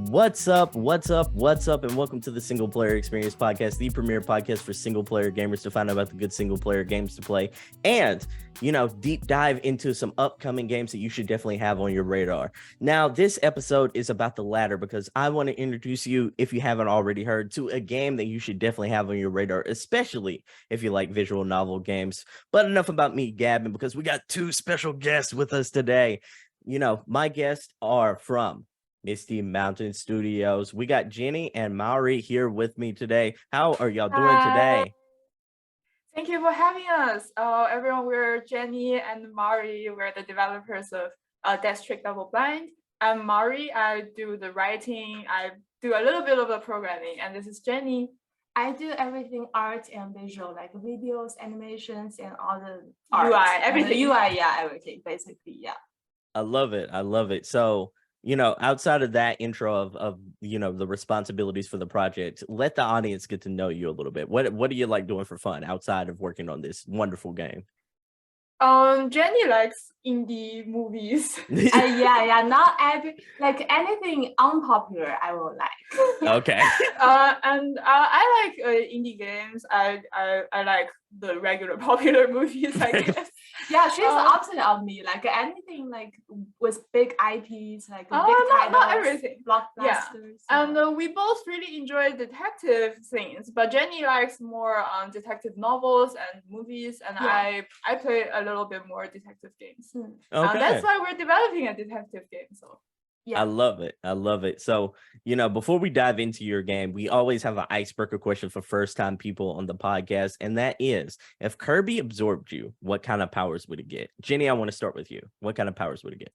What's up? What's up? What's up? And welcome to the Single Player Experience Podcast, the premier podcast for single player gamers to find out about the good single player games to play and, deep dive into some upcoming games that you should definitely have on your radar. Now, this episode is about the latter because I want to introduce you, if you haven't already heard, to a game that you should definitely have on your radar, especially if you like visual novel games. But enough about me gabbing because we got two special guests with us today. My guests are from Misty Mountain Studios. We got Jenny and Maury here with me today. How are y'all doing today? Thank you for having us. Everyone, we're Jenny and Maury. We're the developers of Death Trick Double Blind. I'm Maury. I do the writing. I do a little bit of the programming. And this is Jenny. I do everything art and visual, like videos, animations, and all the UI, art. everything. UI, everything, basically, yeah. I love it. So, outside of that intro of the responsibilities for the project, let the audience get to know you a little bit. What do you like doing for fun outside of working on this wonderful game? Jenny likes indie movies. Not like anything unpopular I will like. Okay. And I like indie games. I like the regular popular movies, I guess. Yeah, she's the opposite of me. Like anything like with big IPs, like big titles, not everything. Blockbusters. Yeah. And we both really enjoy detective things, but Jenny likes more detective novels and movies, and I play a little bit more detective games. Okay. That's why we're developing a detective game. So. Yeah. I love it. So, before we dive into your game, we always have an icebreaker question for first-time people on the podcast, and that is, if Kirby absorbed you, what kind of powers would it get? Jenny, I want to start with you. What kind of powers would it get?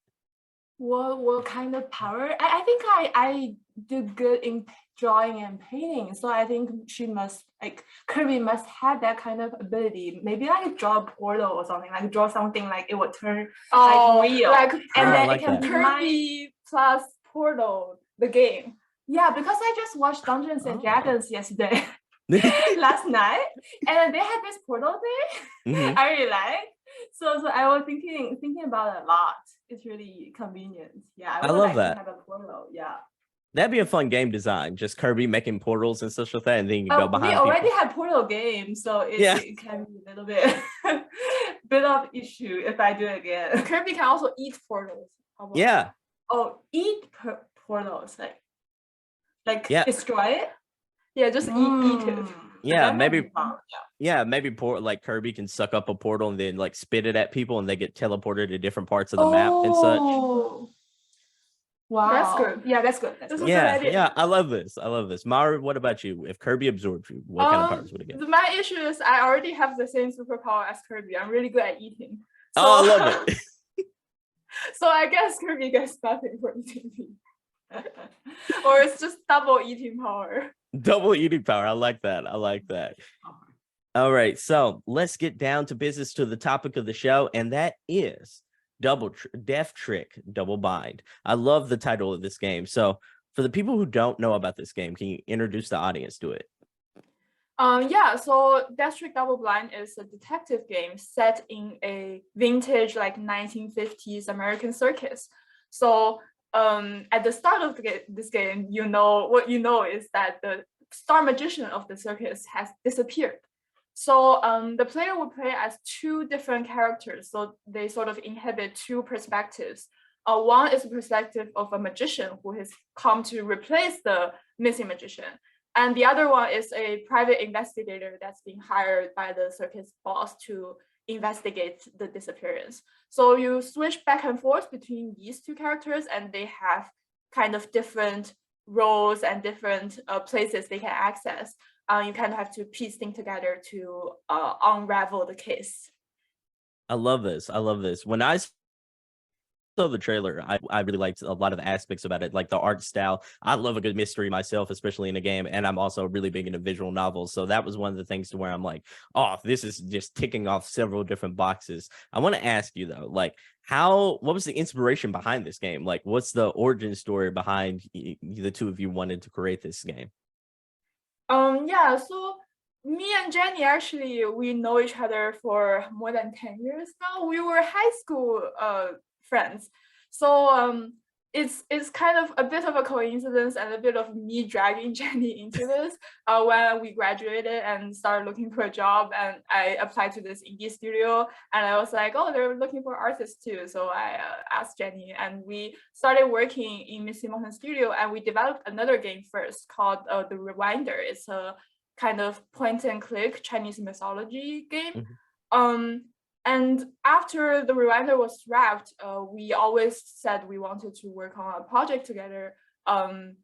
What kind of power? I think I do good in drawing and painting, so I think Kirby must have that kind of ability. Maybe like draw a portal or something, like draw something like it would turn like real, and then like it can be Kirby plus Portal the game. Yeah, because I just watched Dungeons and Dragons yesterday, last night, and they had this portal thing. Mm-hmm. I really like. So I was thinking about it a lot. It's really convenient. Yeah, I love that. To have a portal. Yeah. That'd be a fun game design. Just Kirby making portals and stuff like that, and then you can go behind. We already have portal games, so it can be a little bit of issue if I do it again. Kirby can also eat portals. Yeah. Oh, eat portals, destroy it. Yeah, just eat it. Yeah, maybe. Maybe like Kirby can suck up a portal and then like spit it at people, and they get teleported to different parts of the map and such. Wow, that's good. Yeah, that's good. Yeah, I love this. Mara, what about you? If Kirby absorbed you, what kind of powers would it get? My issue is I already have the same superpower as Kirby. I'm really good at eating. So, I love it. So I guess Kirby gets nothing for eating me. Or it's just double eating power. Double eating power. I like that. All right, so let's get down to business, to the topic of the show, and that is Death Trick Double Bind. I love the title of this game. So for the people who don't know about this game, can you introduce the audience to it? So Death Trick Double Blind is a detective game set in a vintage 1950s American circus. So at the start of this game, what you know is that the star magician of the circus has disappeared. So the player will play as two different characters. So they sort of inhabit two perspectives. One is the perspective of a magician who has come to replace the missing magician. And the other one is a private investigator that's being hired by the circus boss to investigate the disappearance. So you switch back and forth between these two characters, and they have kind of different roles and different places they can access. You kind of have to piece things together to unravel the case. I love this. When I saw the trailer, I really liked a lot of aspects about it, like the art style. I love a good mystery myself, especially in a game, and I'm also really big into visual novels. So that was one of the things to where I'm like, oh, this is just ticking off several different boxes. I want to ask you though, what was the inspiration behind this game? Like, what's the origin story behind the two of you wanted to create this game? So me and Jenny, actually, we know each other for more than 10 years now. We were high school friends. So it's kind of a bit of a coincidence and a bit of me dragging Jenny into this when we graduated and started looking for a job, and I applied to this indie studio, and I was like, oh, they're looking for artists too. So I asked Jenny, and we started working in Misty Mountain Studio, and we developed another game first called The Rewinder. It's a kind of point and click Chinese mythology game. And after The Rewinder was wrapped, we always said we wanted to work on a project together and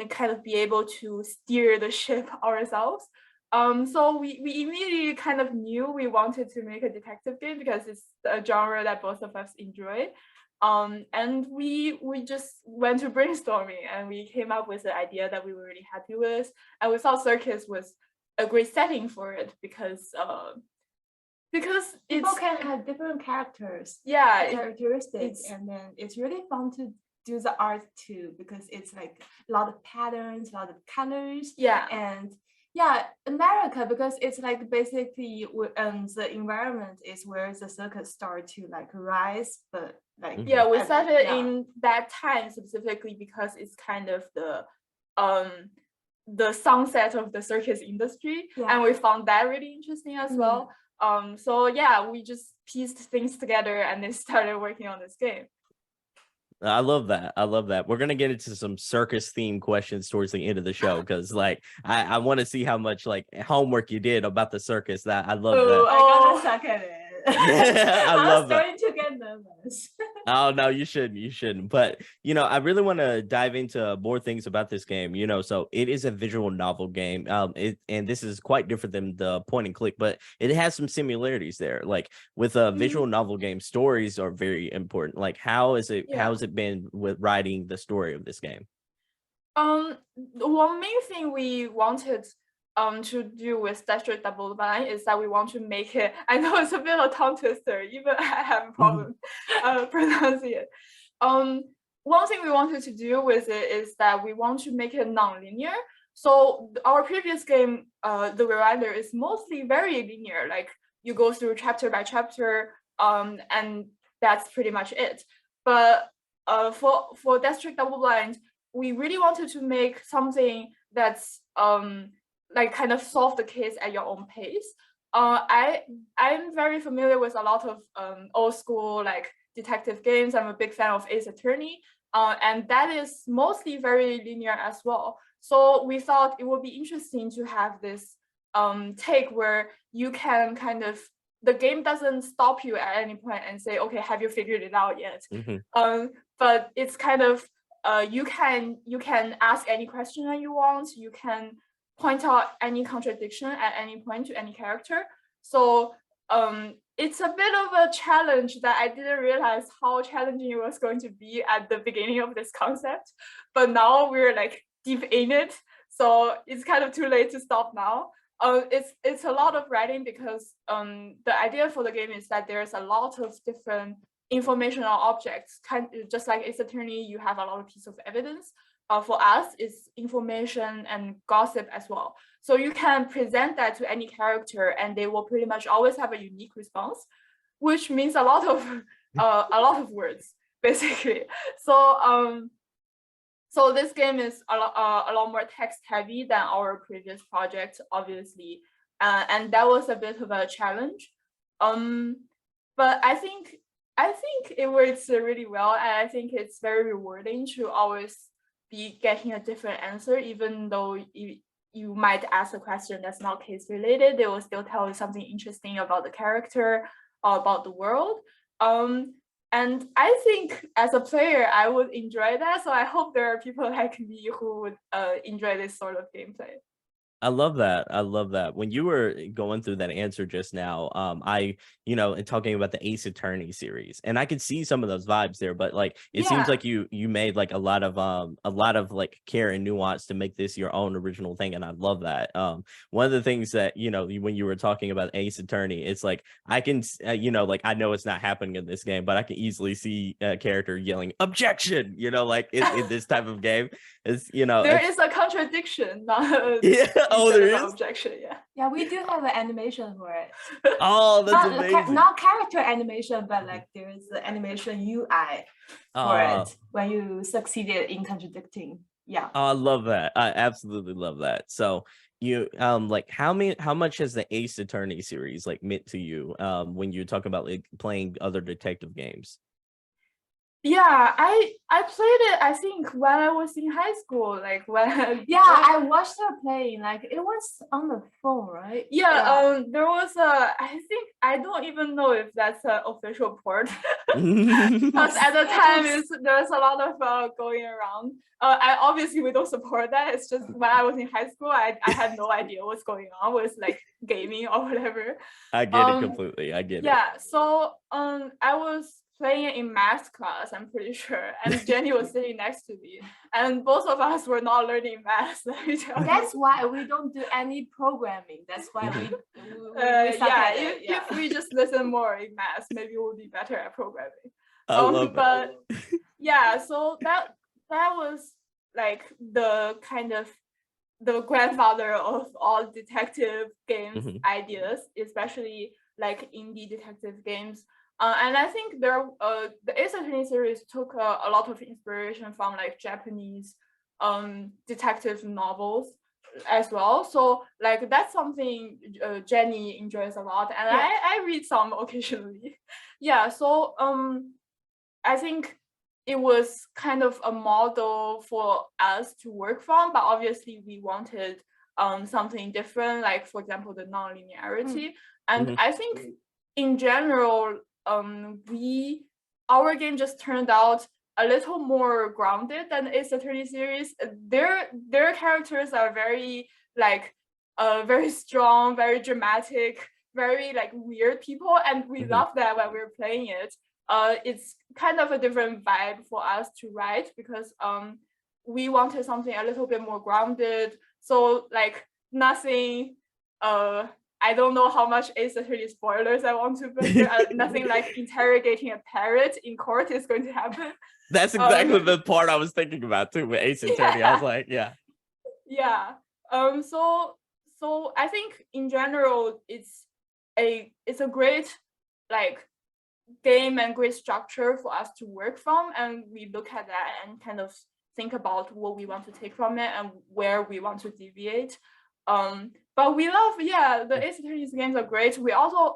kind of be able to steer the ship ourselves. So we immediately kind of knew we wanted to make a detective game because it's a genre that both of us enjoy. And we just went to brainstorming, and we came up with an idea that we were really happy with. And we thought Circus was a great setting for it because people can have different characteristics, and then it's really fun to do the art too, because it's like a lot of patterns, a lot of colors. And America, because it's like basically the environment is where the circus start to like rise, but like we set it in that time specifically because it's kind of the sunset of the circus industry, and we found that really interesting as well. So we just pieced things together and then started working on this game. I love that. We're gonna get into some circus themed questions towards the end of the show, because like I want to see how much like homework you did about the circus. That I love that. I gotta suck at it. I love that. I'm starting to get nervous. Oh no, you shouldn't. But I really want to dive into more things about this game. So it is a visual novel game. And this is quite different than the point and click, but it has some similarities there. Like with a visual novel game, stories are very important. Like how has it been with writing the story of this game? The one main thing we wanted to do with District Double Blind is that we want to make it, I know it's a bit of a tongue twister, even I have a problem pronouncing it. One thing we wanted to do with it is that we want to make it non-linear. So our previous game, The Rewinder, is mostly very linear, like you go through chapter by chapter, and that's pretty much it. But for District Double Blind, we really wanted to make something that's like kind of solve the case at your own pace. I'm very familiar with a lot of old school like detective games. I'm a big fan of Ace Attorney, and that is mostly very linear as well. So we thought it would be interesting to have this take where you can kind of, the game doesn't stop you at any point and say, okay, have you figured it out yet? But it's kind of you can ask any question that you want. You can point out any contradiction at any point to any character. So it's a bit of a challenge that I didn't realize how challenging it was going to be at the beginning of this concept. But now we're like deep in it, so it's kind of too late to stop now. It's a lot of writing because the idea for the game is that there's a lot of different informational objects. Just like Ace Attorney, you have a lot of pieces of evidence. For us, it's information and gossip as well. So you can present that to any character, and they will pretty much always have a unique response, which means a lot of words, basically. So so this game is a lot more text heavy than our previous project, obviously, and that was a bit of a challenge. But I think it works really well, and I think it's very rewarding to always be getting a different answer, even though you might ask a question that's not case related. They will still tell you something interesting about the character or about the world. And I think as a player, I would enjoy that. So I hope there are people like me who would enjoy this sort of gameplay. I love that. When you were going through that answer just now, and talking about the Ace Attorney series, and I could see some of those vibes there, but like it seems like you made like a lot of like care and nuance to make this your own original thing, and I love that. One of the things that when you were talking about Ace Attorney, it's like I can like I know it's not happening in this game, but I can easily see a character yelling objection, like in this type of game. It's there is a contradiction. Oh, there is objection. Yeah, we do have an animation for it. Oh, that's amazing. Not character animation, but like there is the animation UI for it when you succeeded in contradicting. Yeah. I love that. I absolutely love that. So you like how much has the Ace Attorney series like meant to you when you talk about like playing other detective games? Yeah, I played it, I think, when I was in high school, like when Yeah, I watched her playing. Like it was on the phone, right? Yeah, there was I think I don't even know if that's an official port because at the time there's a lot of going around. I obviously we don't support that. It's just when I was in high school, I had no idea what's going on with like gaming or whatever. I get it completely. I get it. Yeah, so I was playing it in math class, I'm pretty sure, and Jenny was sitting next to me, and both of us were not learning math. That's why we don't do any programming. That's why we yeah, if we just listen more in math, maybe we'll be better at programming. I love but yeah, so that was like the kind of the grandfather of all detective games ideas, especially like indie detective games. And I think the Ace Attorney series took a lot of inspiration from like Japanese detective novels as well. So like that's something Jenny enjoys a lot, and I read some occasionally. Yeah, so I think it was kind of a model for us to work from, but obviously we wanted something different, like for example the non-linearity. And I think in general our game just turned out a little more grounded than Ace Attorney series. Their characters are very like very strong, very dramatic, very like weird people, and we love that when we're playing it. It's kind of a different vibe for us to write because we wanted something a little bit more grounded. So like nothing I don't know how much Ace Attorney spoilers I want to put here. Nothing like interrogating a parrot in court is going to happen. That's exactly the part I was thinking about too with Ace Attorney. Yeah. I was like, yeah. So I think in general it's a great like game and great structure for us to work from, and we look at that and kind of think about what we want to take from it and where we want to deviate. But we love, the Ace Attorney games are great. We also,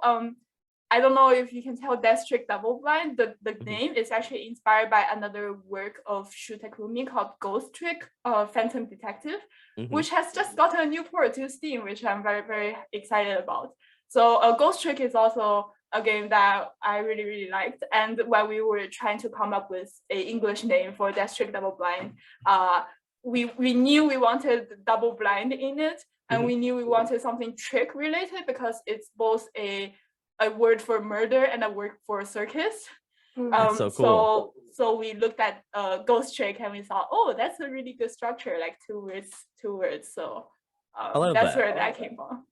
I don't know if you can tell District Double Blind, the name is actually inspired by another work of Shu Takumi called Ghost Trick, Phantom Detective, which has just gotten a new port to Steam, which I'm very, very excited about. So Ghost Trick is also a game that I really, really liked. And when we were trying to come up with an English name for District Double Blind, we knew we wanted double blind in it, and we knew we wanted something trick related because it's both a word for murder and a word for circus. That's so cool. So we looked at Ghost Trick and we thought, oh, that's a really good structure, like two words. So that's where that came from.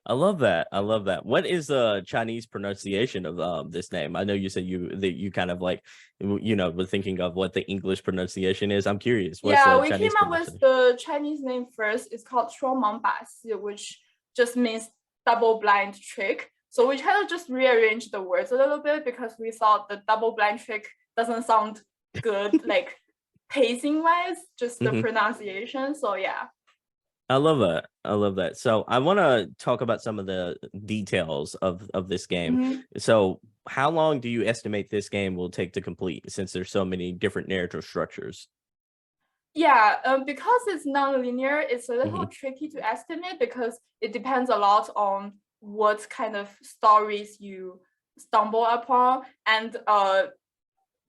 I love that. I love that. What is the Chinese pronunciation of this name? I know you said you kind of like, were thinking of what the English pronunciation is. I'm curious. We came up with the Chinese name first. It's called 双盲把戏, which just means double blind trick. So we tried to just rearrange the words a little bit because we thought the double blind trick doesn't sound good, like pacing wise, just the pronunciation. So yeah. I love that. I love that. So I want to talk about some of the details of this game. So how long do you estimate this game will take to complete, since there's so many different narrative structures? Yeah, because it's non-linear, it's a little tricky to estimate because it depends a lot on what kind of stories you stumble upon. And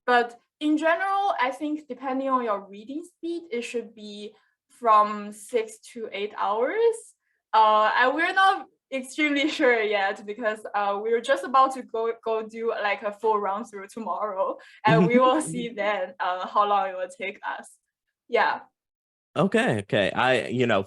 but in general, I think depending on your reading speed, it should be from 6 to 8 hours. And we're not extremely sure yet because we're just about to go do like a full run through tomorrow, and we will see then how long it will take us. Yeah. Okay.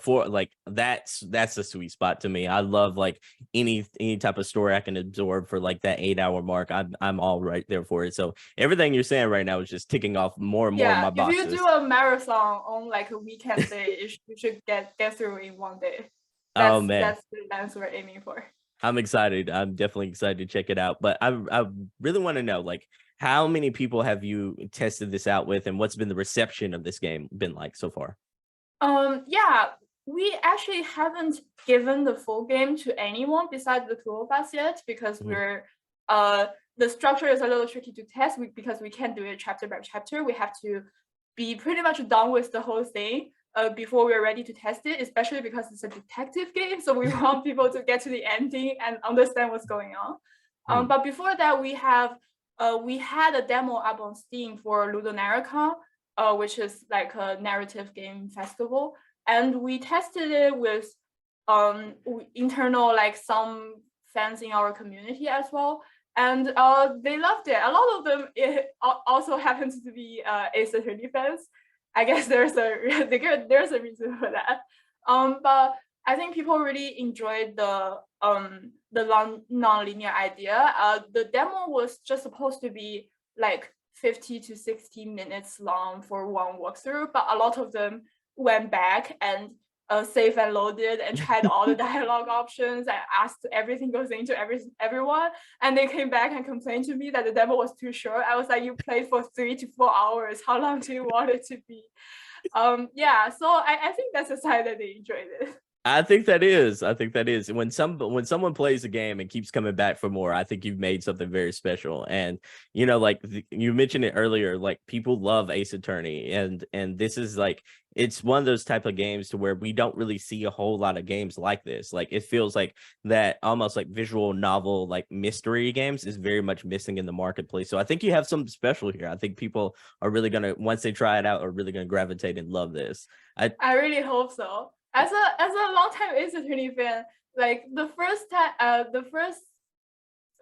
For like that's a sweet spot to me. I love like any type of story I can absorb for like that 8-hour mark. I'm all right there for it. So everything you're saying right now is just ticking off more and more of my boxes. If you do a marathon on like a weekend day, you should get through in one day. That's fans were aiming for. I'm excited. I'm definitely excited to check it out. But I really want to know, like, how many people have you tested this out with, and what's been the reception of this game been like so far? Yeah, we actually haven't given the full game to anyone besides the two of us yet, because we're the structure is a little tricky to test because we can't do it chapter by chapter. We have to be pretty much done with the whole thing before we're ready to test it, especially because it's a detective game. So we want people to get to the ending and understand what's going on. But before that, we had a demo up on Steam for Ludonarracon, which is like a narrative game festival. And we tested it with internal, like some fans in our community as well. And they loved it. A lot of them also happens to be Ace Attorney fans. I guess there's a reason for that. But I think people really enjoyed the non-linear idea. The demo was just supposed to be like 50 to 60 minutes long for one walkthrough, but a lot of them went back and save and loaded and tried all the dialogue options and asked every single thing to everyone, and they came back and complained to me that the demo was too short. I was like, you played for 3 to 4 hours, how long do you want it to be? Yeah, so I think that's a sign that they enjoyed it. I think that is. When someone plays a game and keeps coming back for more, I think you've made something very special. And you know, like you mentioned it earlier, like people love Ace Attorney, and this is like, it's one of those type of games to where we don't really see a whole lot of games like this. Like it feels like that almost like visual novel, like mystery games is very much missing in the marketplace. So I think you have something special here. I think people are really gonna, once they try it out, are really gonna gravitate and love this. I really hope so. As a long-time Ace Attorney fan, like the first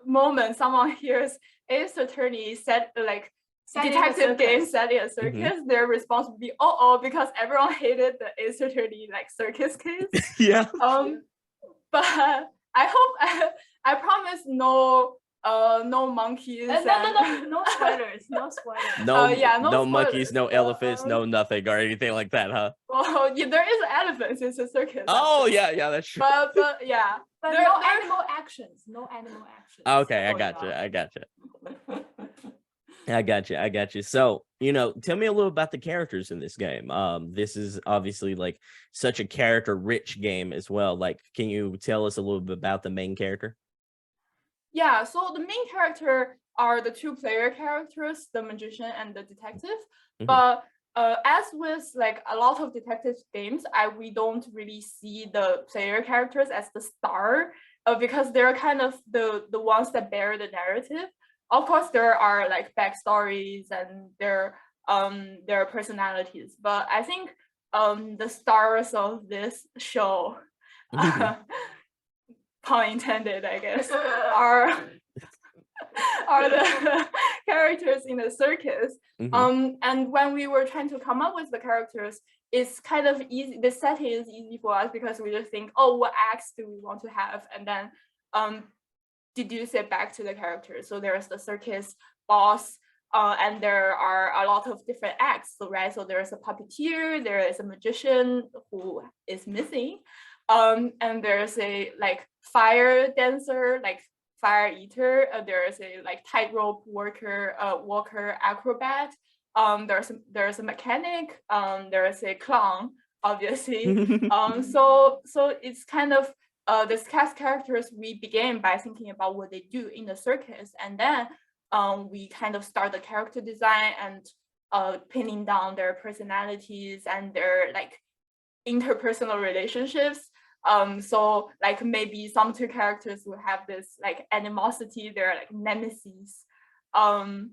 moment someone hears Ace Attorney set like detective game set in a circus, their response would be because everyone hated the Ace Attorney like circus case. Yeah. But I promise no monkeys. No spoilers. No monkeys, no elephants, no nothing or anything like that, huh? Well, yeah, there is elephants. It's a circus. Oh yeah, that's true. But yeah, but no animal actions. Okay, I got you. So, you know, tell me a little about the characters in this game. This is obviously like such a character-rich game as well. Like, can you tell us a little bit about the main character? Yeah, so the main character are the two player characters, the magician and the detective. But as with like a lot of detective games, we don't really see the player characters as the star because they're kind of the ones that bear the narrative. Of course, there are like backstories and their personalities, but I think the stars of this show, pun intended, I guess, are the characters in the circus. And when we were trying to come up with the characters, it's kind of easy. The setting is easy for us because we just think, oh, what acts do we want to have, and then deduce it back to the characters. So there's the circus boss, and there are a lot of different acts. So so there's a puppeteer, there is a magician who is missing, and there's a like fire dancer, like fire eater. There's a like tightrope walker acrobat. There's a mechanic. There's a clown, obviously. So it's kind of this cast characters. We began by thinking about what they do in the circus, and then we kind of start the character design and pinning down their personalities and their like interpersonal relationships. So like maybe some two characters will have this like animosity, they're like nemesis. And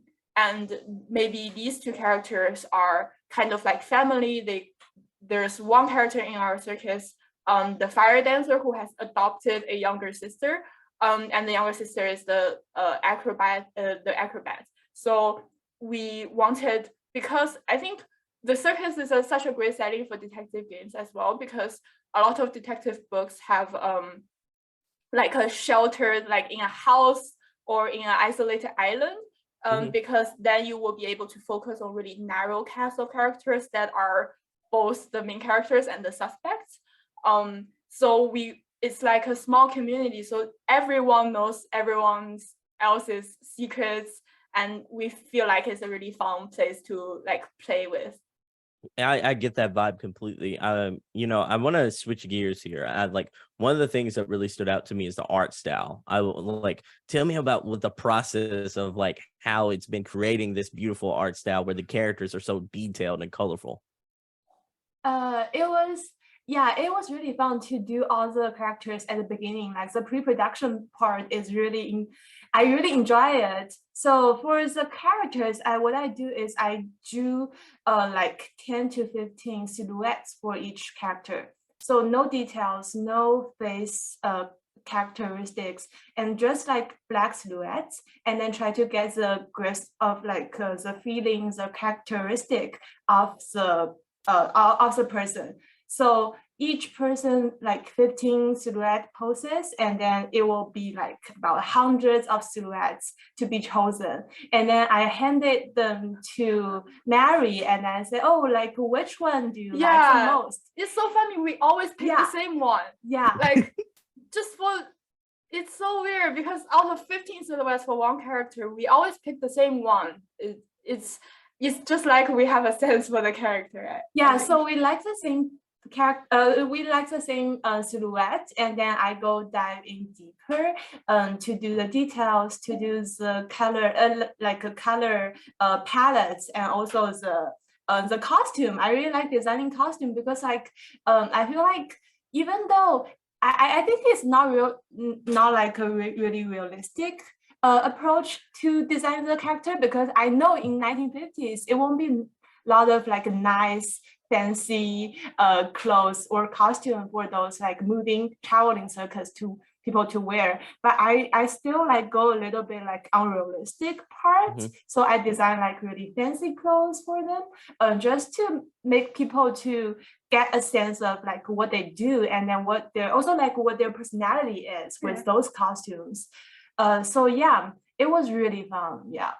maybe these two characters are kind of like family. There's one character in our circus, the fire dancer, who has adopted a younger sister, and the younger sister is the acrobat. So we wanted, because I think the circus is such a great setting for detective games as well, because a lot of detective books have like a shelter, like in a house or in an isolated island, because then you will be able to focus on really narrow cast of characters that are both the main characters and the suspects. So we it's like a small community, so everyone knows everyone else's secrets, and we feel like it's a really fun place to like play with. I get that vibe completely. I want to switch gears here. Like one of the things that really stood out to me is the art style. Like tell me about what the process of like how it's been creating this beautiful art style where the characters are so detailed and colorful. It was really fun to do all the characters at the beginning. Like the pre-production part is I really enjoy it. So for the characters, what I do is I do like 10 to 15 silhouettes for each character. So no details, no face characteristics, and just like black silhouettes, and then try to get the grasp of like the feelings, the characteristic of the person. So each person like 15 silhouette poses, and then it will be like about hundreds of silhouettes to be chosen. And then I handed them to Mary, and I said, oh, like which one do you like the most? It's so funny. We always pick the same one. Yeah. Like it's so weird because out of 15 silhouettes for one character, we always pick the same one. It's just like we have a sense for the character. Yeah, so we like the same silhouette, and then I go dive in deeper to do the details, to do the color color palettes, and also the costume. I really like designing costume because like I feel like even though I think it's not like a really realistic approach to design the character, because I know in 1950s it won't be a lot of like nice fancy clothes or costume for those like moving traveling circus to people to wear, but I still like go a little bit like unrealistic part. So I design like really fancy clothes for them, just to make people to get a sense of like what they do, and then what their personality is with those costumes. So yeah, it was really fun. Yeah.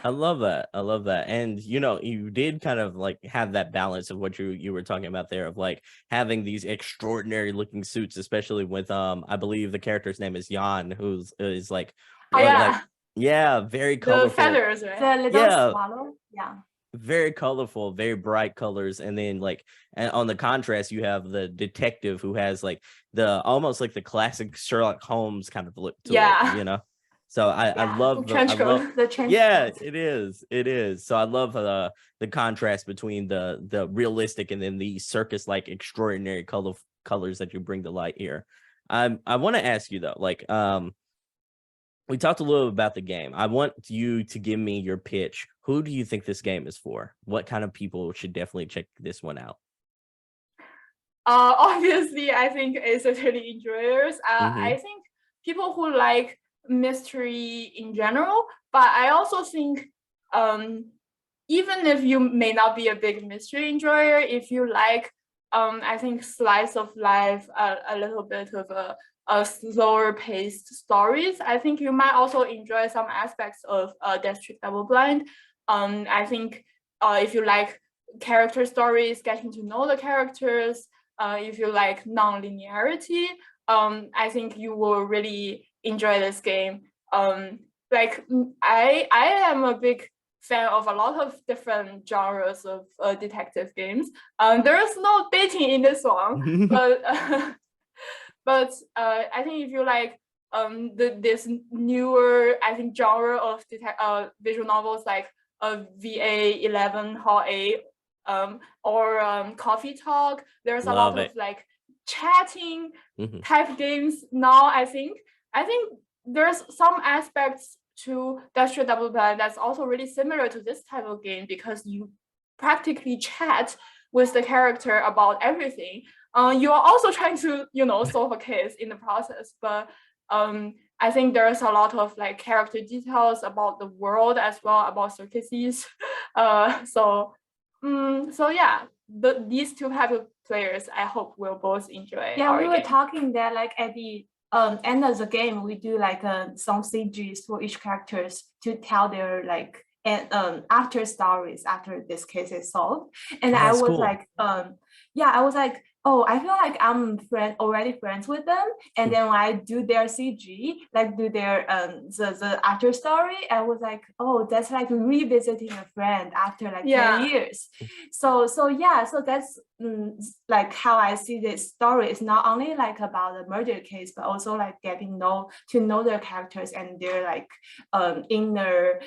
I love that. And you did kind of like have that balance of what you were talking about there, of like having these extraordinary looking suits, especially with I believe the character's name is Jan, who's is like, very colorful. The feathers, right? The little swallow. Yeah. Very colorful, very bright colors, and then like on the contrast you have the detective who has like the almost like the classic Sherlock Holmes kind of look to it, So I love the trench coat. It is. So I love the contrast between the realistic and then the circus like extraordinary colors that you bring to light here. I want to ask you though, like we talked a little about the game. I want you to give me your pitch. Who do you think this game is for? What kind of people should definitely check this one out? Obviously, I think it's really enjoyers. I think people who like mystery in general, but I also think even if you may not be a big mystery enjoyer, if you like I think slice of life, a little bit of a slower paced stories, I think you might also enjoy some aspects of District Double Blind. I think if you like character stories, getting to know the characters, if you like non-linearity, I think you will really enjoy this game. Like I am a big fan of a lot of different genres of detective games. There is no dating in this one, but I think if you like this newer, I think, genre of visual novels like VA 11 Hall A or Coffee Talk, there's a lot of like chatting type games now. I think there's some aspects to District Double Blind that's also really similar to this type of game, because you practically chat with the character about everything. You are also trying to, solve a case in the process, but I think there's a lot of like character details about the world as well, about circuses. So yeah, these two type of players, I hope will both enjoy. Yeah, we were talking that like at the end of the game, we do like some CGs for each characters to tell their like after stories after this case is solved. And I was cool. Like I was like, Oh, I feel like I'm already friends with them, and then when I do their CG, like do their the after story, I was like, oh, that's like revisiting a friend after like 10 years. So yeah, so that's like how I see this story. It's not only like about the murder case, but also like getting to know their characters and their like inner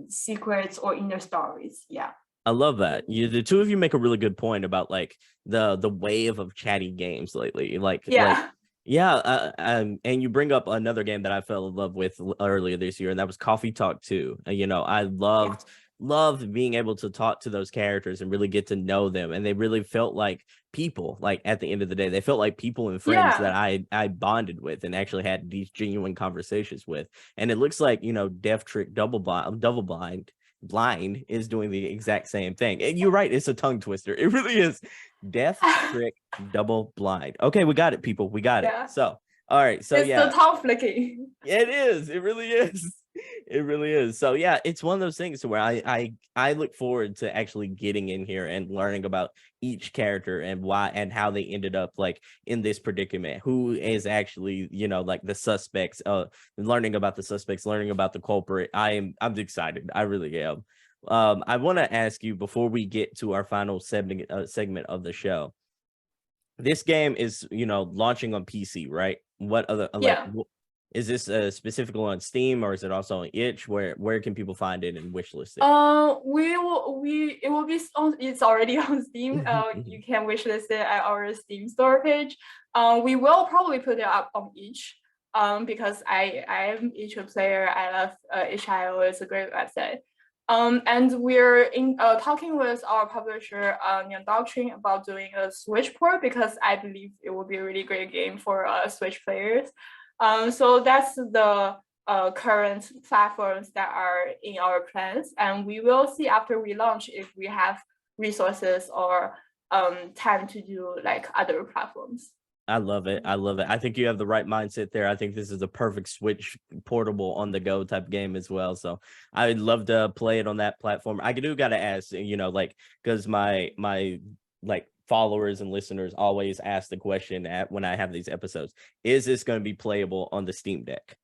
secrets or inner stories. Yeah. I love that. The two of you make a really good point about like the wave of chatty games lately. Like yeah, and you bring up another game that I fell in love with earlier this year, and that was Coffee Talk 2. You know, I loved being able to talk to those characters and really get to know them, and they really felt like people. Like at the end of the day, they felt like people and friends that I bonded with and actually had these genuine conversations with. And it looks like, you know, Death Trick Double Blind is doing the exact same thing. And you're right, it's a tongue twister. It really is. Death Trick Double Blind. Okay, we got it, people. We got it. So, all right. So it's the tongue flicking. It is. It really is. It really is. So yeah, it's one of those things where I look forward to actually getting in here and learning about each character and why and how they ended up like in this predicament. Who is actually, you know, like the suspects, learning about the suspects, learning about the culprit. I'm excited. I really am. I want to ask you before we get to our final segment of the show. This game is, you know, launching on PC, right? What other is this specifically on Steam or is it also on itch? Where can people find it and wishlist it? It will be on. It's already on Steam. You can wishlist it at our Steam store page. We will probably put it up on itch. Because I am itch player. I love itch.io. It's a great website. And we're talking with our publisher, Neon Doctrine, about doing a Switch port because I believe it will be a really great game for Switch players. So that's the current platforms that are in our plans, and we will see after we launch if we have resources or time to do like other platforms. I love it. I love it. I think you have the right mindset there. I think this is a perfect Switch portable on the go type game as well. So I'd love to play it on that platform. I do got to ask, you know, like, because my like followers and listeners always ask the question when I have these episodes, is this going to be playable on the Steam Deck?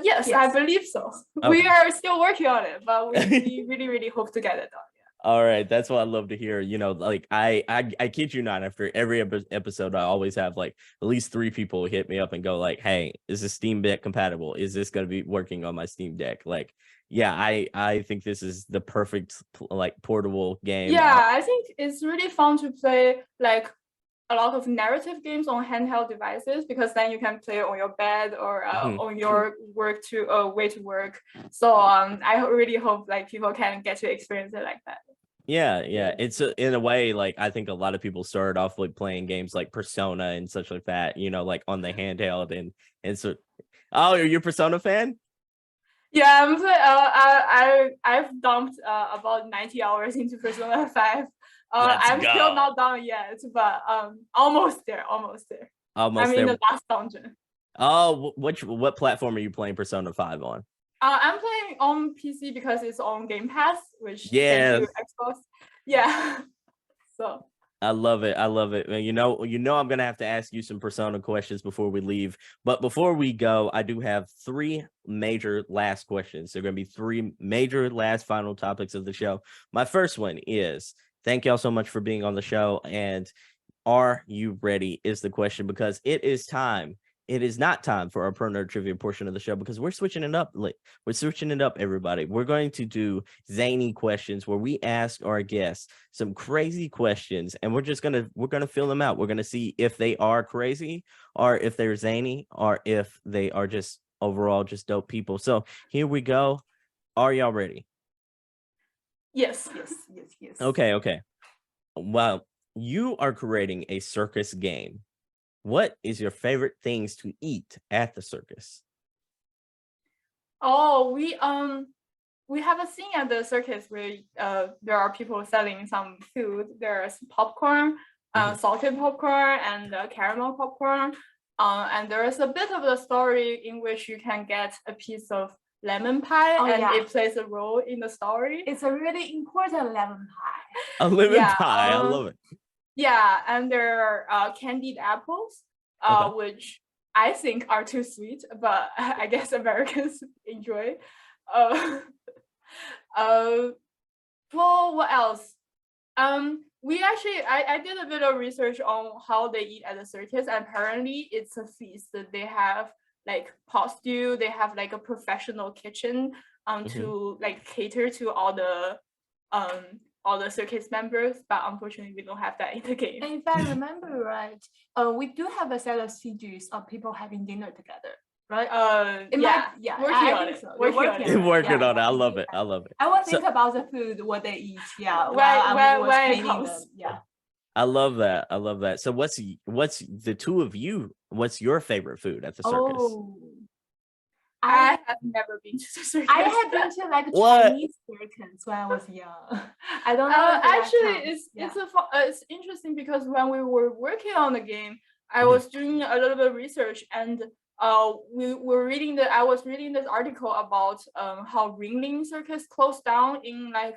Yes, I believe so. Okay. We are still working on it, but we really hope to get it done. All right, that's what I love to hear. You know, like I kid you not, after every episode, I always have like at least 3 people hit me up and go like, "Hey, is this Steam Deck compatible? Is this going to be working on my Steam Deck?" Like, yeah, I think this is the perfect like portable game. Yeah, I think it's really fun to play like a lot of narrative games on handheld devices because then you can play it on your bed or on your way to work. So I really hope like people can get to experience it like that. Yeah, it's in a way like I think a lot of people started off like playing games like Persona and such like that, you know, like on the handheld and so. Oh, you're a Persona fan? Yeah, I've dumped about 90 hours into Persona 5. I'm still not done yet, but almost there. I'm in the last dungeon. Oh, what platform are you playing Persona 5 on? I'm playing on PC because it's on Game Pass, which thank you, Xbox. Yeah. So I love it. You know, I'm gonna have to ask you some Persona questions before we leave. But before we go, I do have 3 major last questions. They're gonna be 3 major last final topics of the show. My first one is thank y'all so much for being on the show. And are you ready? Is the question, because it is time. It is not time for our pro nerd trivia portion of the show because we're switching it up. We're switching it up, everybody. We're going to do zany questions where we ask our guests some crazy questions, and we're gonna fill them out. We're gonna see if they are crazy, or if they're zany, or if they are just overall just dope people. So here we go. Are y'all ready? Yes. Okay. Well, you are creating a circus game. What is your favorite things to eat at the circus? Oh, we have a scene at the circus where there are people selling some food. There's popcorn, salted popcorn, and caramel popcorn. And there is a bit of the story in which you can get a piece of lemon pie, it plays a role in the story. It's a really important lemon pie. A lemon pie, I love it. Yeah, and there are candied apples, Okay. which I think are too sweet, but I guess Americans enjoy. Uh, well, what else? We actually, I did a bit of research on how they eat at the circus, and apparently it's a feast that they have like pot stew. They have like a professional kitchen to like cater to all the circus members, but unfortunately we don't have that in the game. And if I remember right, we do have a set of CGs of people having dinner together, right? Working on it. Working on it. I love it. I love it. I will think about the food, what they eat. Yeah, when it comes. Yeah. I love that. I love that. So what's the two of you? What's your favorite food at the circus? Oh, I have never been to the circus. I had been to like What? Chinese circus when I was young. I don't know. if that Actually, counts. it's interesting because when we were working on the game, I Mhm. was doing a little bit of research, and I was reading this article about how Ringling Circus closed down in like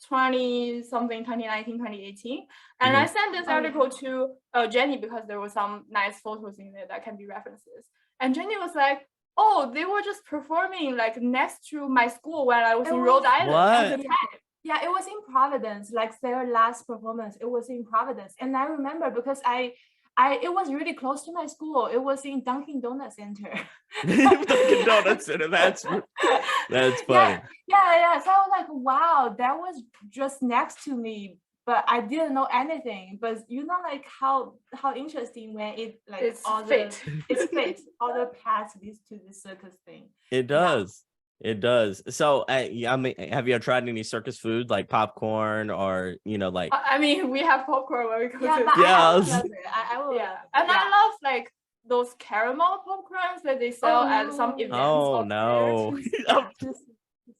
2019, 2018. And I sent this Oh, yeah. article to Jenny because there were some nice photos in there that can be references. And Jenny was like, oh, they were just performing like next to my school when I was It in was- Rhode Island at the What? time. Yeah, it was in Providence, like their last performance. It was in Providence, and I remember because it was really close to my school. It was in Dunkin' Donuts Center. Dunkin' Donuts Center. That's funny. Yeah. So I was like, wow, that was just next to me, but I didn't know anything. But you know, like how interesting when it like It's all fate. it's fate. All the paths leads to the circus thing. It does. It does. So, I mean, have you tried any circus food like popcorn or like? I mean, we have popcorn when we go Yeah, to but the Yeah, I I will was- love it. I will. yeah. love it. And Yeah. I love like those caramel popcorns that they sell at some Oh. events. Oh or no! fairs.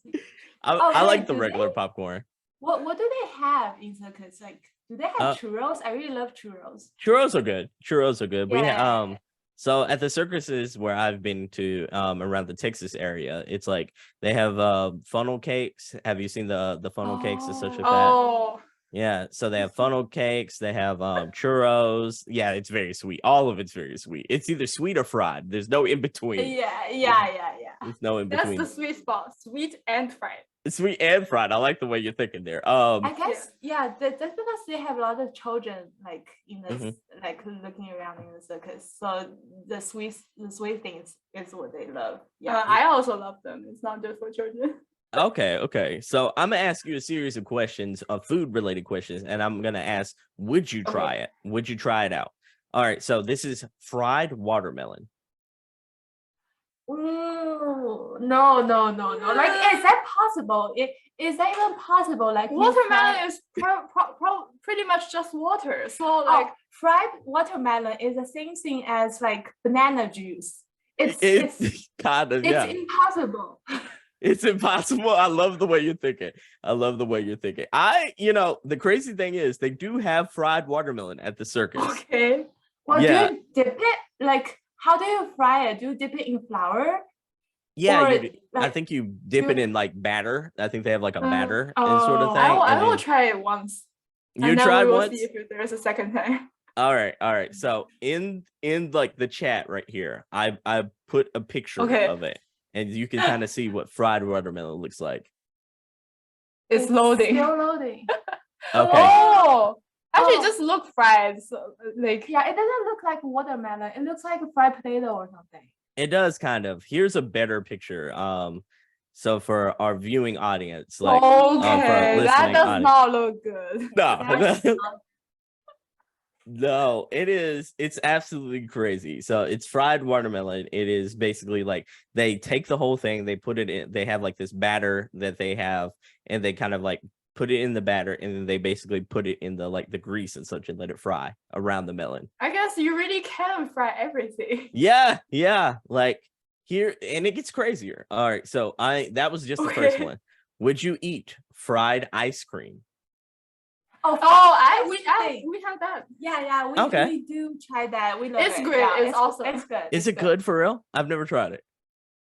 Yeah, I like wait, the do regular they? popcorn. What do they have in circus? Like, do they Uh, have churros? I really love churros. Churros are good. Churros are good. We Yeah. So at the circuses where I've been to around the Texas area, it's like they have funnel cakes. Have you seen the funnel cakes and such like that? Oh, Yeah, so they have funnel cakes, they have churros. Yeah, it's very sweet. All of it's very sweet. It's either sweet or fried. There's no in between. Yeah. There's no in that's between. the sweet spot, sweet and fried. It's sweet and fried. I like the way you're thinking there. I guess that's because they have a lot of children like in this like looking around in the circus. So the sweet things is what they love. Yeah. I also love them. It's not just for children. Okay. So I'm gonna ask you a series of questions, food related questions, and I'm gonna ask, would you try it? Would you try it out? All right, so this is fried watermelon. Ooh, no. Like, is that possible? Is that even possible? Like, Watermelon is pretty much just water. So like fried watermelon is the same thing as like banana juice. It's kind of it's impossible. It's impossible. I love the way you're thinking. The crazy thing is they do have fried watermelon at the circus. okay. Well, Yeah. do you dip it? Like, how do you fry it? Do you dip it in flour? Yeah, Or, I like, think you dip it in like batter. I think they have like a batter and sort of oh, thing. I and will then- try it once. You and then tried we will once? see if there's a second time. All right. So in like the chat right here, I put a picture Okay. of it, and you can kind of see what fried watermelon looks like. It's loading. Still loading. Okay. Oh, actually, Oh. it just look fried. So like Yeah, it doesn't look like watermelon. It looks like a fried potato or something. It does kind of. Here's a better picture. So for our viewing audience, like okay, listening that does audience. not look good. That's no, not- no, it is. It's absolutely crazy. So it's fried watermelon. It is basically like they take the whole thing, they put it in. They have like this batter that they have, and they kind of like put it in the batter, and then they basically put it in the like the grease and such, and let it fry around the melon. I guess you really can fry everything. Yeah. Like here, and it gets crazier. All right, so that was just the first Okay. one. Would you eat fried ice cream? Oh, We have that. Yeah. Okay. We do try that. We love It's it. great. Yeah, It's awesome. It's good. Is it's it good for real? I've never tried it.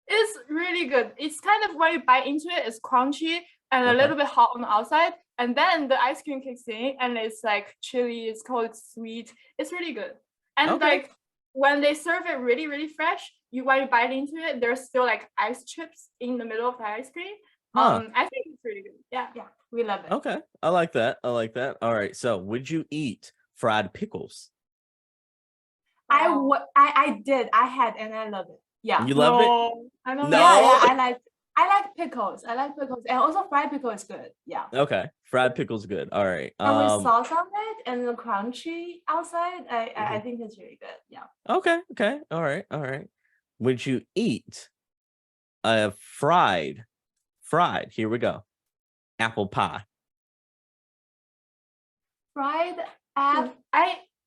It's really good. It's kind of when you bite into it, it's crunchy and a Okay. little bit hot on the outside, and then the ice cream kicks in, and it's like chili. It's called sweet. It's really good. And like when they serve it really, really fresh, when you bite into it, there's still like ice chips in the middle of the ice cream. I think it's really good. Yeah, we love it. Okay, I like that. All right, so would you eat fried pickles? I did. I had, and I love it. Yeah. You love it? I don't No. Yeah, I like pickles. And also fried pickle is good. Yeah. Okay, fried pickles good. All right. And with sauce on it and the crunchy outside, I think it's really good. Yeah. Okay. All right. Would you eat a fried? Here we go. Apple pie. Fried apple.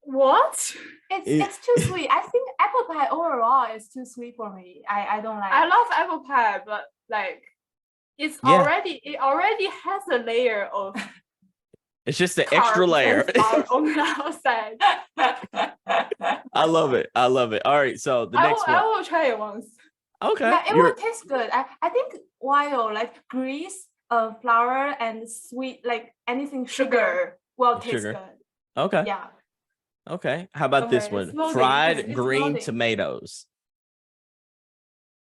What? It's too sweet. I think apple pie overall is too sweet for me. I don't like. I love apple pie, but like it already has a layer of. It's just an extra layer on the outside. I love it. All right, so the next one. I will try it once. Okay. Yeah, it will taste good. I think while like grease, flour, and sweet, like anything sugar will taste good. Okay. Yeah. Okay. How about this one? Fried green tomatoes.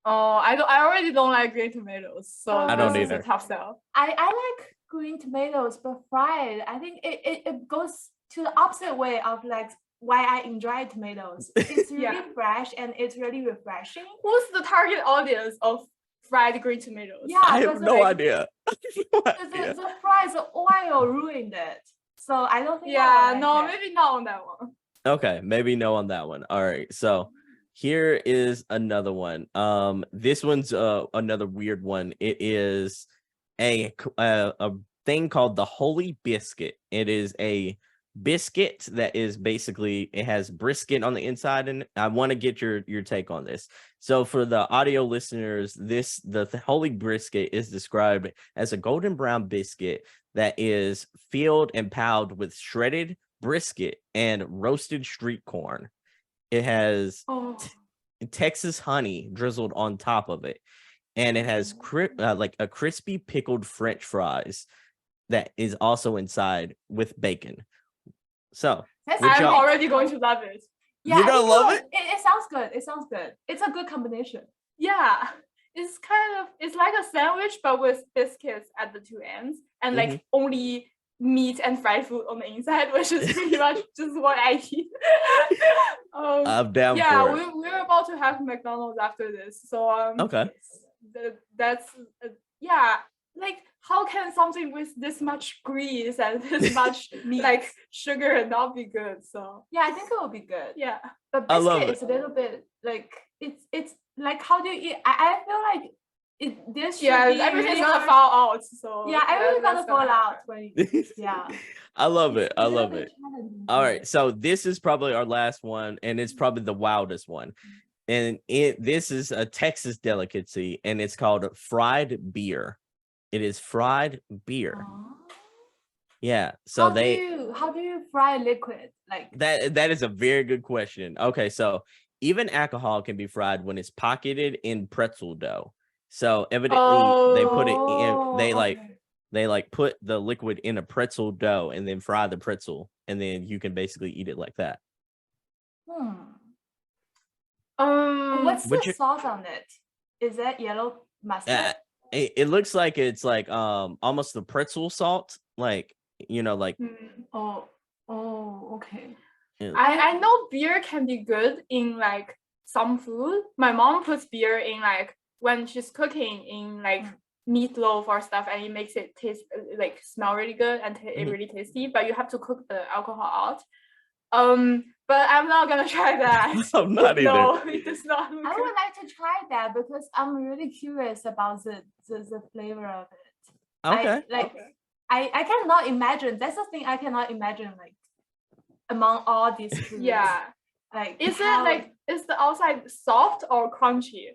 Oh, I already don't like green tomatoes, so I don't either. It's a tough sell. I like green tomatoes, but fried, I think it goes to the opposite way of like why I enjoy tomatoes. It's really fresh and it's really refreshing. Who's the target audience of fried green tomatoes? Yeah, I have no idea. The fries, the oil ruined it. So I don't think. Yeah, no, maybe not on that one. Okay, maybe no on that one. All right, so here is another one. This one's another weird one. It is a thing called the Holy Biscuit. It is a biscuit that is basically, it has brisket on the inside, and I want to get your take on this. So for the audio listeners, the Holy Brisket is described as a golden brown biscuit that is filled and piled with shredded brisket and roasted street corn. It has Texas honey drizzled on top of it, and it has like a crispy pickled French fries that is also inside with bacon. So I'm already going to love it. Yeah, you're gonna love it. It sounds good. It's a good combination. Yeah, it's like a sandwich but with biscuits at the two ends, and like only meat and fried food on the inside, which is pretty much just what I eat. I'm down for it. We're about to have McDonald's after this, so okay. That's like how can something with this much grease and this much like sugar not be good? So yeah, I think it will be good. Yeah, but biscuit is a little bit like it's like, how do you eat? I feel like everything's gonna fall out. So yeah, everything's gonna fall out when yeah. I love it. All right, so this is probably our last one, and it's probably the wildest one. And this is a Texas delicacy, and it's called fried beer. It is fried beer. Yeah. So how do you fry liquid like that? That is a very good question. Okay, so even alcohol can be fried when it's pocketed in pretzel dough. So evidently they put it in. They like put the liquid in a pretzel dough and then fry the pretzel, and then you can basically eat it like that. What's the sauce on it? Is that yellow mustard? It looks like it's like almost the pretzel salt, like like. Okay. Yeah. I know beer can be good in like some food. My mom puts beer in like when she's cooking in like meatloaf or stuff, and it makes it taste like smell really good and it really tasty. But you have to cook the alcohol out. But I'm not gonna try that. I'm not either. No, it does not. I would like to try that because I'm really curious about the flavor of it. Okay. I cannot imagine. That's the thing I cannot imagine like among all these foods. Yeah. Like is the outside soft or crunchy?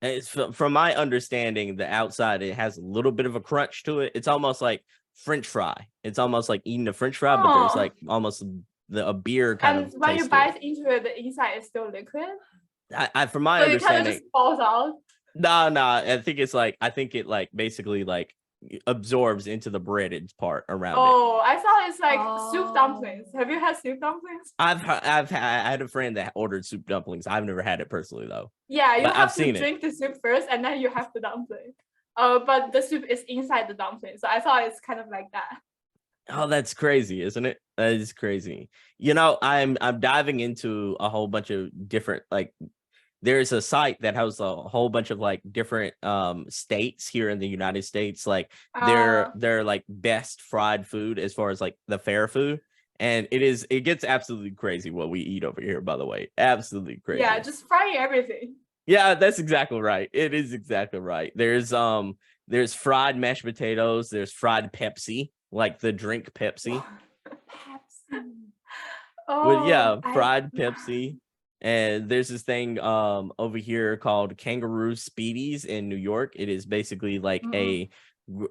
It's from my understanding, the outside it has a little bit of a crunch to it. It's almost like French fry. It's almost like eating a French fry, but there's like almost a beer kind of. And when you bite into it, the inside is still liquid. From my understanding, it kind of just falls out. No. I think it basically like absorbs into the breaded part around it. Oh, I thought it's like soup dumplings. Have you had soup dumplings? I had a friend that ordered soup dumplings. I've never had it personally though. Yeah, you But have I've to seen drink the soup first, and then you have the dumpling. But the soup is inside the dumpling, so I thought it's kind of like that. Oh, that's crazy, isn't it? That is crazy. You know, I'm diving into a whole bunch of different, like, there's a site that has a whole bunch of like different states here in the United States, like they're like best fried food as far as like the fair food. And it gets absolutely crazy what we eat over here, by the way. Absolutely crazy. Yeah, just frying everything. Yeah, that's exactly right. It is exactly right. There's fried mashed potatoes, there's fried Pepsi, like the drink Pepsi. Pepsi. Well, yeah, Oh, fried Pepsi. And there's this thing over here called Kangaroo Speedies in New York. It is basically like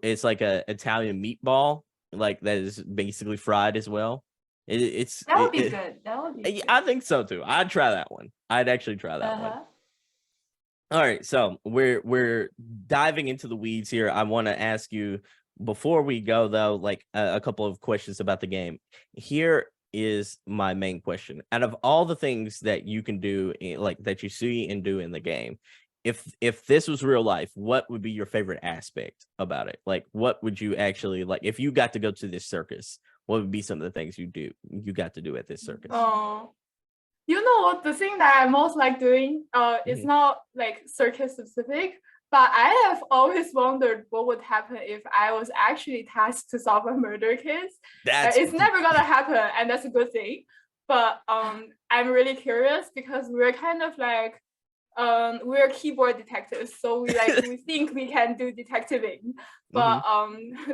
it's like a Italian meatball, like that is basically fried as well. That would be good. That would be good. I think so too. I'd try that one. I'd actually try that one. All right, so we're diving into the weeds here. I want to ask you before we go though, like a couple of questions about the game. Here is my main question. Out of all the things that you can do, like that you see and do in the game, if this was real life, what would be your favorite aspect about it? Like, what would you actually like if you got to go to this circus? What would be some of the things you got to do at this circus? Oh, you know what? The thing that I most like doing, is not like circus specific, but I have always wondered what would happen if I was actually tasked to solve a murder case. It's never gonna happen, and that's a good thing. But I'm really curious because we're kind of like we're keyboard detectives, so we think we can do detectiving, but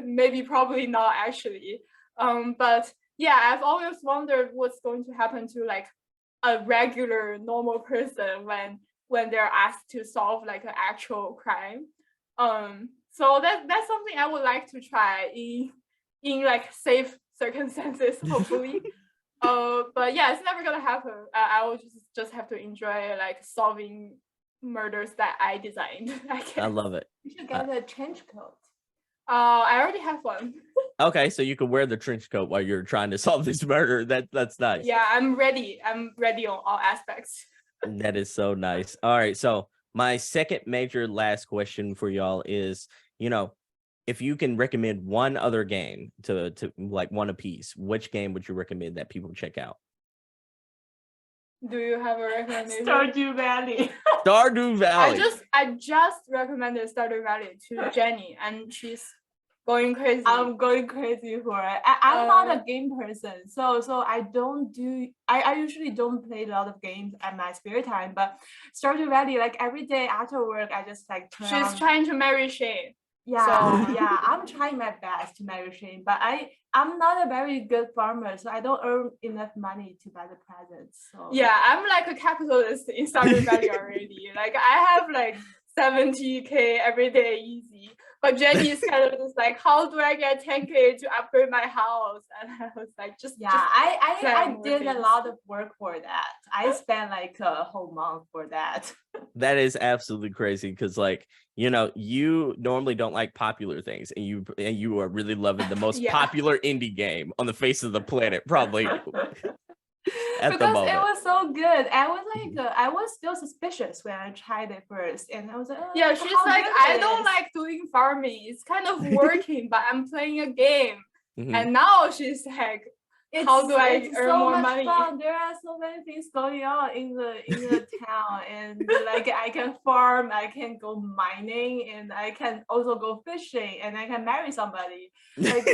maybe probably not actually. But yeah, I've always wondered what's going to happen to like a regular normal person when they're asked to solve like an actual crime. So that's something I would like to try in like safe circumstances, hopefully. But yeah, it's never gonna happen. I will just have to enjoy like solving murders that I designed. I love it. You should get a trench coat. I already have one. Okay, so you can wear the trench coat while you're trying to solve this murder. That's nice. Yeah, I'm ready. I'm ready on all aspects. That is so nice. All right, so my second major last question for y'all is, if you can recommend one other game to like one apiece, which game would you recommend that people check out? Do you have a recommendation? Stardew Valley. Stardew Valley. I just recommended Stardew Valley to Jenny, and she's going crazy. I'm going crazy for it. I'm not a game person, so I don't do. I usually don't play a lot of games at my spare time. But Stardew Valley, like every day after work, I just like turn She's on. trying to marry Shane. Yeah, so yeah, I'm trying my best to marry Shane, but I'm not a very good farmer, so I don't earn enough money to buy the presents. So yeah, I'm like a capitalist in Stardew Valley already. Like I have like 70K every day easy. But Jenny is kind of just like, how do I get 10K to upgrade my house? And I was like, I did a lot of work for that. I spent like a whole month for that. That is absolutely crazy because, like, you normally don't like popular things, and you are really loving the most popular indie game on the face of the planet, probably. Because it was so good. I was like, I was still suspicious when I tried it first, and I was like, yeah, she's like, I don't like doing farming. It's kind of working, but I'm playing a game. And now she's like, how do I earn more money? Fun. There are so many things going on in the town, and like I can farm, I can go mining, and I can also go fishing, and I can marry somebody. Like,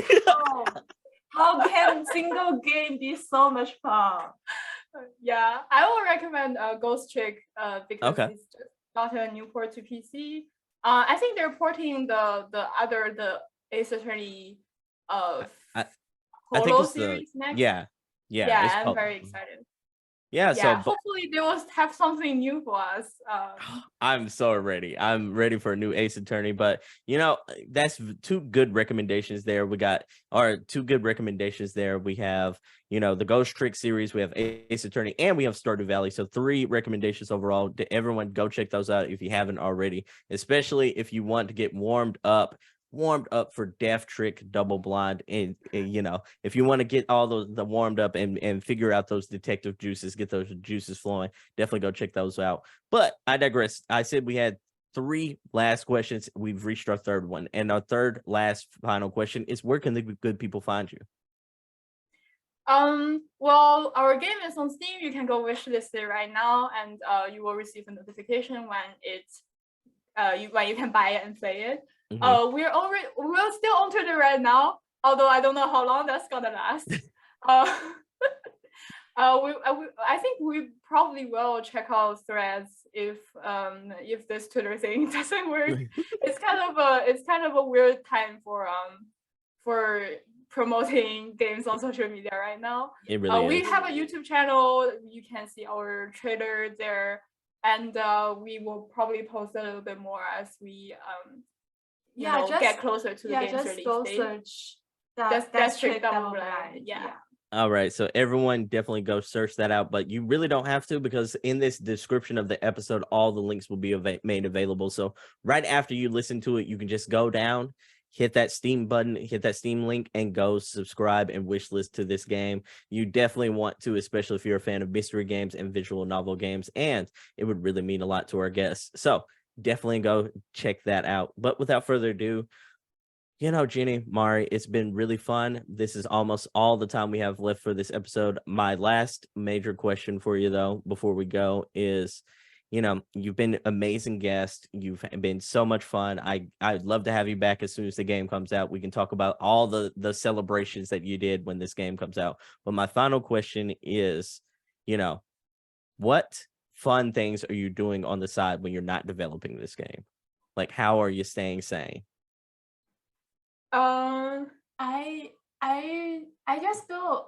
how can single game be so much fun? Yeah, I will recommend Ghost Trick because it's just got a new port to PC. I think they're porting the Ace Attorney Holo series next. Yeah, I'm very excited. Yeah, so hopefully they will have something new for us. I'm so ready. I'm ready for a new Ace Attorney, but that's two good recommendations there. We have, the Ghost Trick series, we have Ace Attorney, and we have Stardew Valley. So 3 recommendations overall. Everyone go check those out if you haven't already, especially if you want to get warmed up warmed up for Death Trick Double Blind. And you know, if you want to get all the warmed up and figure out those detective juices, get those juices flowing, definitely go check those out. But I digress. I said we had 3 last questions. We've reached our 3rd one, and our 3rd last final question is, where can the good people find you? Well, our game is on Steam. You can go wishlist it right now, and you will receive a notification when it's when you can buy it and play it. We're still on Twitter right now, although I don't know how long that's gonna last. I think we probably will check out Threads if this Twitter thing doesn't work. It's kind of a weird time for promoting games on social media right now. It really is. We have a YouTube channel. You can see our trailer there, and we will probably post a little bit more as we get closer to the game's release go date. Search Death Trick Double Blind. Yeah. All right, so everyone definitely go search that out, but you really don't have to, because in this description of the episode, all the links will be made available. So right after you listen to it, you can just go down, hit that Steam button, hit that Steam link, and go subscribe and wishlist to this game. You definitely want to, especially if you're a fan of mystery games and visual novel games, and it would really mean a lot to our guests. So definitely go check that out. But without further ado, you know, Jenny, Mari, it's been really fun. This is almost all the time we have left for this episode. My last major question for you, though, before we go is, you know, you've been an amazing guest. You've been so much fun. I'd love to have you back as soon as the game comes out. We can talk about all the celebrations that you did when this game comes out. But my final question is, you know, what fun things are you doing on the side when you're not developing this game? Like, how are you staying sane? I just go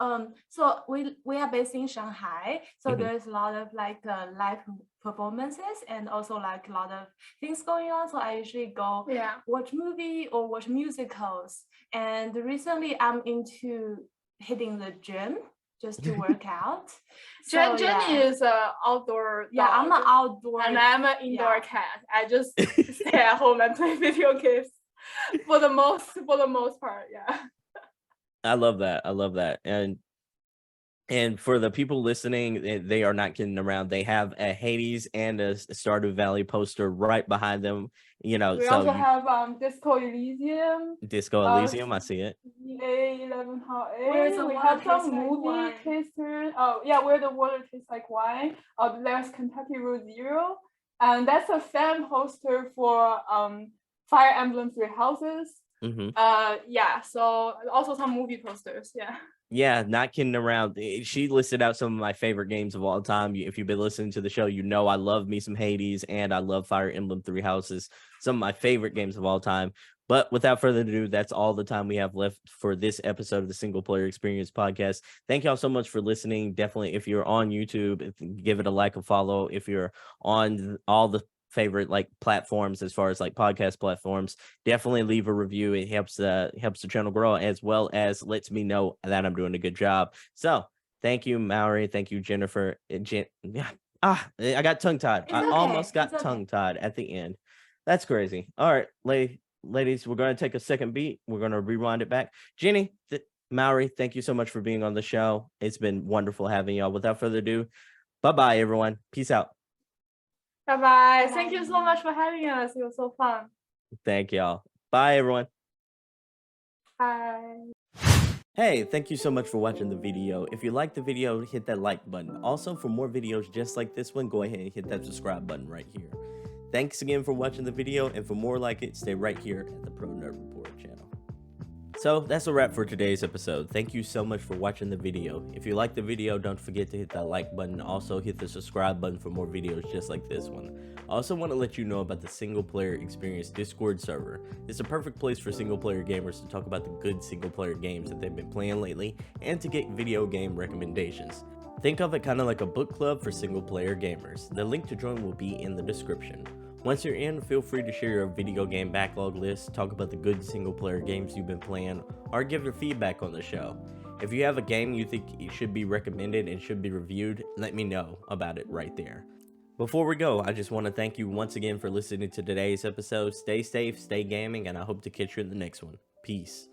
so we are based in Shanghai, so there's a lot of like live performances and also like a lot of things going on, so I usually go watch movie or watch musicals. And recently I'm into hitting the gym just to work out. So, Jenny is an outdoor dog, I'm an outdoor, and I'm an indoor cat. I just stay at home and play video games for the most part. I love that. And for the people listening, they are not kidding around. They have a Hades and a Stardew Valley poster right behind them. You know, we also have Disco Elysium. I see it. A11A. We have some movie tasters. Oh yeah, where the water tastes like wine. There's Kentucky Road Zero, and that's a fan poster for Fire Emblem Three Houses. So also some movie posters. Yeah, not kidding around. She listed out some of my favorite games of all time. If you've been listening to the show, you know I love me some Hades and I love Fire Emblem Three Houses, some of my favorite games of all time. But without further ado, that's all the time we have left for this episode of the Single Player Experience podcast. Thank y'all so much for listening. Definitely, if you're on YouTube, give it a like, a follow. If you're on all the favorite like platforms as far as like podcast platforms, definitely leave a review. It helps the channel grow, as well as lets me know that I'm doing a good job. So thank you, Maury. Thank you, Jennifer. I got tongue tied. Almost got tongue tied at the end. That's crazy. All right, ladies, we're going to take a second beat. We're going to rewind it back. Jenny, Maury, thank you so much for being on the show. It's been wonderful having y'all. Without further ado, bye everyone. Peace out. Bye. Thank you so much for having us. It was so fun. Thank y'all. Bye, everyone. Bye. Hey, thank you so much for watching the video. If you liked the video, hit that like button. Also, for more videos just like this one, go ahead and hit that subscribe button right here. Thanks again for watching the video, and for more like it, stay right here at the Pro Nerd Report channel. So that's a wrap for today's episode. Thank you so much for watching the video. If you liked the video, don't forget to hit that like button. Also hit the subscribe button for more videos just like this one. I also want to let you know about the Single Player Experience Discord server. It's a perfect place for single player gamers to talk about the good single player games that they've been playing lately and to get video game recommendations. Think of it kind of like a book club for single player gamers. The link to join will be in the description. Once you're in, feel free to share your video game backlog list, talk about the good single player games you've been playing, or give your feedback on the show. If you have a game you think it should be recommended and should be reviewed, let me know about it right there. Before we go, I just want to thank you once again for listening to today's episode. Stay safe, stay gaming, and I hope to catch you in the next one. Peace.